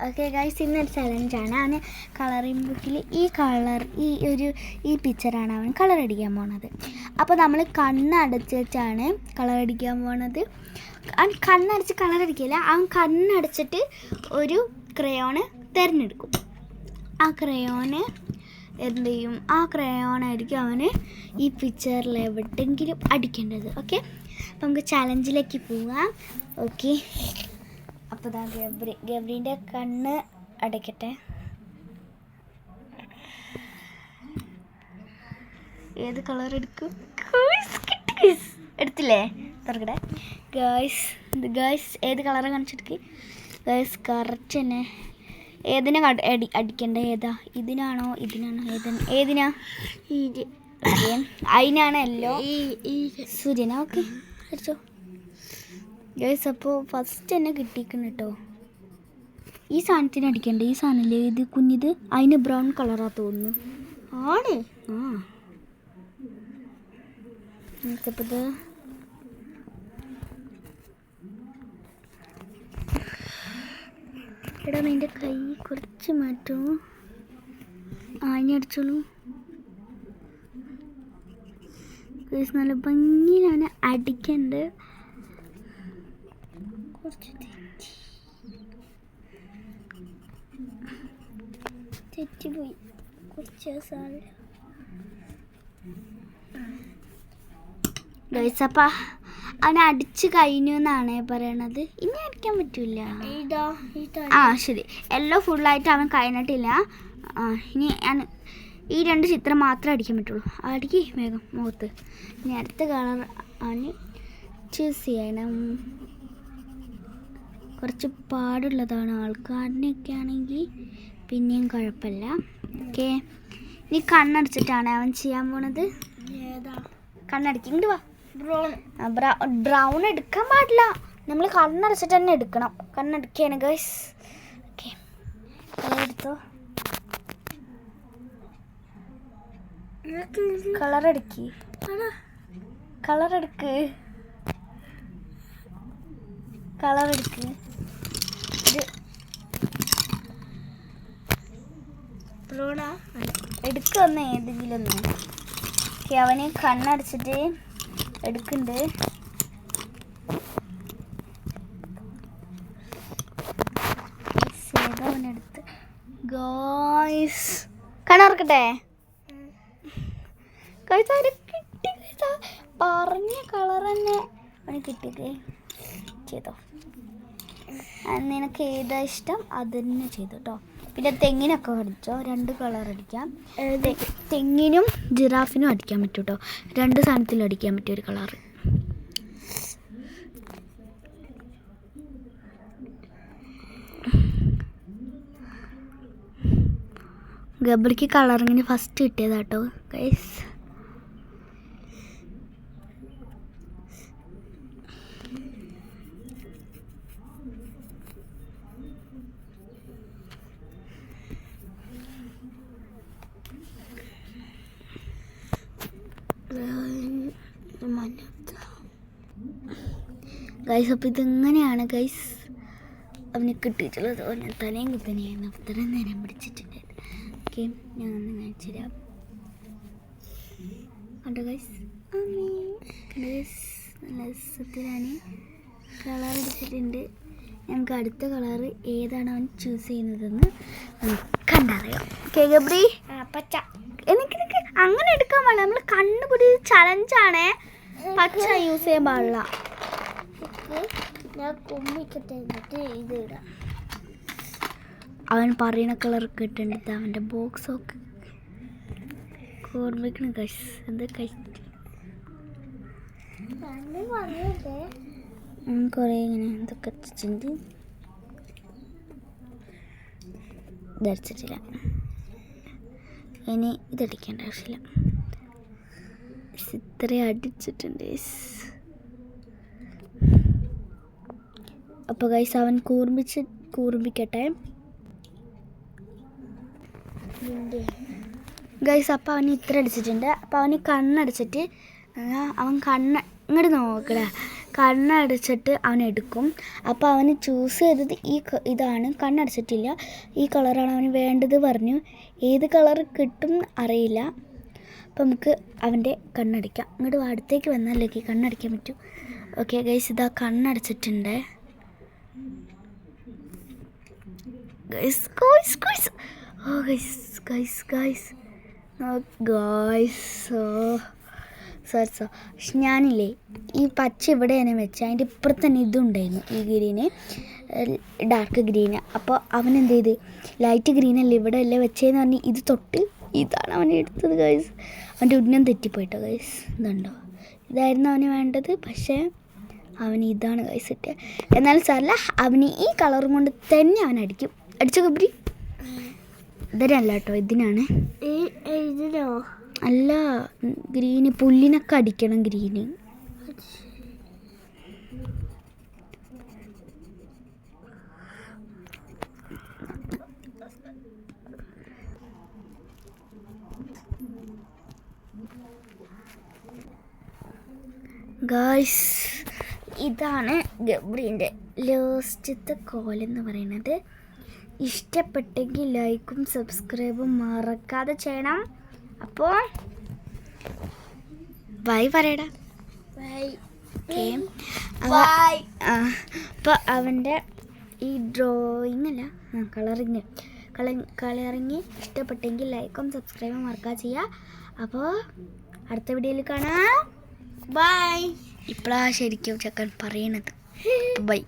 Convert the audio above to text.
Okay guys, ഇന്നൊരു ചലഞ്ചാണ്. അവന് colouring ബുക്കിൽ ഈ പിക്ചറാണ് അവൻ കളർ അടിക്കാൻ പോണത്. അപ്പോൾ നമ്മൾ കണ്ണടച്ചിട്ടാണ് കളർ അടിക്കാൻ പോണത്. അവൻ കണ്ണടച്ച് കളർ അടിക്കില്ല, അവൻ കണ്ണടച്ചിട്ട് ഒരു ക്രയോണ് തിരഞ്ഞെടുക്കും. ആ ക്രയോണ് എന്ത് ചെയ്യും, ആ ക്രയോണായിരിക്കും അവന് ഈ പിക്ചറിൽ എവിടെയെങ്കിലും അടിക്കേണ്ടത്. ഓക്കെ, അപ്പം നമുക്ക് ചലഞ്ചിലേക്ക് പോവാം. ഓക്കെ, അപ്പോൾ ഇതാ ഗബ്രീൻ്റെ കണ്ണ് അടയ്ക്കട്ടെ. ഏത് കളർ എടുക്കും? എടുത്തില്ലേ? തുറക്കട്ടെ ഗേൾസ്. ഏത് കളറ് കാണിച്ചെടുക്ക് ഗേൾസ്? കറക്റ്റ് തന്നെ. ഏതിനാ അടിക്കേണ്ടത്? ഇതിനാണോ ഏതിനാ? അതിനാണല്ലോ സൂര്യനാ. ഓക്കെ, അടിച്ചോ ഗേൾസ്. അപ്പോൾ ഫസ്റ്റ് തന്നെ കിട്ടിയിരിക്കുന്നു കേട്ടോ. ഈ സാധനത്തിന് അടിക്കണ്ടേ? ഈ സാധനമല്ലേ ഇത് കുഞ്ഞിത്? അതിന് ബ്രൗൺ കളറാ തോന്നുന്നു. ആണ്. നമുക്കപ്പോൾ ഇത് എടാ, നിൻ്റെ കൈ കുറച്ച് മാറ്റുമോ? ഇനി അടിച്ചോളൂ. നല്ല ഭംഗിയിലാണ് അടിക്കേണ്ടത്. കുറച്ച് തെറ്റിപ്പോയി കുറച്ച് സാധനം. ഗൈസപ്പാ അവനെ അടിച്ച് കഴിഞ്ഞു എന്നാണ് പറയണത്. ഇനി അടിക്കാൻ പറ്റൂല. ശരി, എല്ലാം ഫുള്ളായിട്ട് അവൻ കഴിഞ്ഞിട്ടില്ല. ഇനി ഞാൻ ഈ 2 ചിത്രം മാത്രമേ അടിക്കാൻ പറ്റുള്ളൂ. അടിക്ക് വേഗം മുഖത്ത്. ഇനി അടുത്ത കളർ ആണ് ചൂസ് ചെയ്യണം. കുറച്ച് പാടുള്ളതാണ്. ആൾക്കാരനെയൊക്കെ ആണെങ്കിൽ പിന്നെയും കുഴപ്പമില്ല. ഓക്കെ, ഇനി കണ്ണടച്ചിട്ടാണ് അവൻ ചെയ്യാൻ പോണത്. കണ്ണടക്കിണ്ട് വാ. ബ്രൗൺ എടുക്കാൻ പാടില്ല, നമ്മൾ കണ്ണടച്ചിട്ട് തന്നെ എടുക്കണം. കണ്ണടക്കിയാണ് ഗൈസ്. ഓക്കെ, എടുത്തോ. കളറെടുക്ക്. എടുക്കൊന്ന് ഏതെങ്കിലും ഒന്ന്. ഓക്കെ, അവന് കണ്ണടച്ചിട്ട് എടുക്കുന്നുണ്ട്. അവനെടുത്ത് ഗോയ്സ് കണ്ണറക്കട്ടെ. കിട്ടി പറഞ്ഞ കളർ തന്നെ അവന് കിട്ടിയത്. ചെയ്തോ, നിനക്ക് ഏതാ ഇഷ്ടം അത് തന്നെ ചെയ്തു കേട്ടോ. പിന്നെ തെങ്ങിനൊക്കെ അടിച്ചോ. 2 കളർ അടിക്കാം. തെങ്ങിനും ജിറാഫിനും അടിക്കാൻ പറ്റും കേട്ടോ. 2 സാധനത്തിലും അടിക്കാൻ പറ്റിയ ഒരു കളറ്. ഗബ്രിക്ക് കളറിങ്ങിന് ഫസ്റ്റ് കിട്ടിയതാട്ടോ ഗൈസ്. ഗൈസ്, അപ്പോൾ ഇതിങ്ങനെയാണ് ഗൈസ് അവന് കിട്ടിയിട്ടുള്ളത്. അവന് തലയും കുത്തനെയായിരുന്നു. അത്രയും നേരം പിടിച്ചിട്ടുണ്ട്. ഓക്കെ, ഞാൻ ഒന്ന് കാണിച്ചു തരാം. കണ്ടോ ഗൈസ്? നല്ല രസത്തിലാണ് കളർ അടിച്ചിട്ടുണ്ട്. ഞങ്ങൾക്ക് അടുത്ത കളറ് ഏതാണ് അവൻ ചൂസ് ചെയ്യുന്നതെന്ന് കണ്ടറിയാം. ഓക്കെ ഗബ്രി, പച്ച. എനിക്ക് അങ്ങനെ എടുക്കാൻ പാടില്ല. നമ്മൾ കണ്ണുപിടി ചലഞ്ചാണേ. പച്ച യൂസ് ചെയ്യാൻ പാടില്ല. അവൻ പറയുന്ന കളർ കിട്ടേണ്ടത് അവൻ്റെ ബോക്സൊക്കെ ഓർമ്മിക്കണം ഗൈസ്. എന്താ കുറേ ഇങ്ങനെ എന്തൊക്കെ വെച്ചിട്ടുണ്ട്. ധരിച്ചിട്ടില്ല. ഇനി ഇതടിക്കേണ്ട ആവശ്യമില്ല. ഇത്രയും അടിച്ചിട്ടുണ്ട്. അപ്പോൾ ഗൈസ് അവൻ കൂർമ്മിക്കട്ടെ ഗൈസ്. അപ്പോൾ അവന് ഇത്ര അടിച്ചിട്ടുണ്ട്. അപ്പോൾ അവന് കണ്ണടച്ചിട്ട് അവൻ ഇങ്ങോട്ട് നോക്കട കണ്ണടച്ചിട്ട് അവൻ എടുക്കും. അപ്പോൾ അവന് ചൂസ് ചെയ്തത് ഇതാണ്, കണ്ണടച്ചിട്ടില്ല, ഈ കളറാണ് അവന് വേണ്ടത് പറഞ്ഞു. ഏത് കളർ കിട്ടും അറിയില്ല. അപ്പോൾ നമുക്ക് അവൻ്റെ കണ്ണടിക്കാം. ഇങ്ങോട്ട് അടുത്തേക്ക് വന്നാലേക്ക് കണ്ണടിക്കാൻ പറ്റും. ഓക്കെ ഗൈസ്, ഇതാ കണ്ണടച്ചിട്ടുണ്ട്. Guys guys guys oh guys guys guys guys so ഞാനില്ലേ ഈ പച്ച ഇവിടെയാണ് വെച്ചത്, അതിൻ്റെ ഇപ്പുറത്ത് തന്നെ ഇതുണ്ടായിരുന്നു, ഈ ഗ്രീന്, ഡാർക്ക് ഗ്രീന്. അപ്പോൾ അവൻ എന്ത് ചെയ്ത്, ലൈറ്റ് ഗ്രീനല്ലേ ഇവിടെ അല്ലേ വെച്ചതെന്ന് പറഞ്ഞ് ഇത് തൊട്ട് ഇതാണ് അവൻ എടുത്തത് ഗൈസ്. അവൻ്റെ ഉന്നം തെറ്റിപ്പോയിട്ടോ ഗൈസ്. ഇതുണ്ടോ, ഇതായിരുന്നു അവന് വേണ്ടത്, പക്ഷേ അവന് ഇതാണ് ഗൈസ് ഇട്ടത്. എന്നാലും സാറില്ല, അവന് ഈ കളറും കൊണ്ട് തന്നെ അവൻ അടിക്കും. അടിച്ചോ ഗബ്രി? ഇതിനല്ല കേട്ടോ, ഇതിനാണ്. ഇതിനോ അല്ല, ഗ്രീന് പുല്ലിനൊക്കെ അടിക്കണം ഗ്രീന്. ഗായ്സ്, ഇതാണ് ഗബ്രീൻ്റെ ലാസ്റ്റത്തെ കോലെന്ന് പറയുന്നത്. ഇഷ്ടപ്പെട്ടെങ്കിൽ ലൈക്കും സബ്സ്ക്രൈബും മറക്കാതെ ചെയ്യണം. അപ്പോൾ ബൈ പറയടാ. ബൈ. അപ്പോൾ അവൻ്റെ ഈ ഡ്രോയിങ് അല്ല, കളറിങ് ഇഷ്ടപ്പെട്ടെങ്കിൽ ലൈക്കും സബ്സ്ക്രൈബും മറക്കാതെ ചെയ്യുക. അപ്പോൾ അടുത്ത വീഡിയോയിൽ കാണാം. ബൈ. ഇപ്പോഴാണ് ശരിക്കും ചെക്കൻ പറയണത്. ബൈ.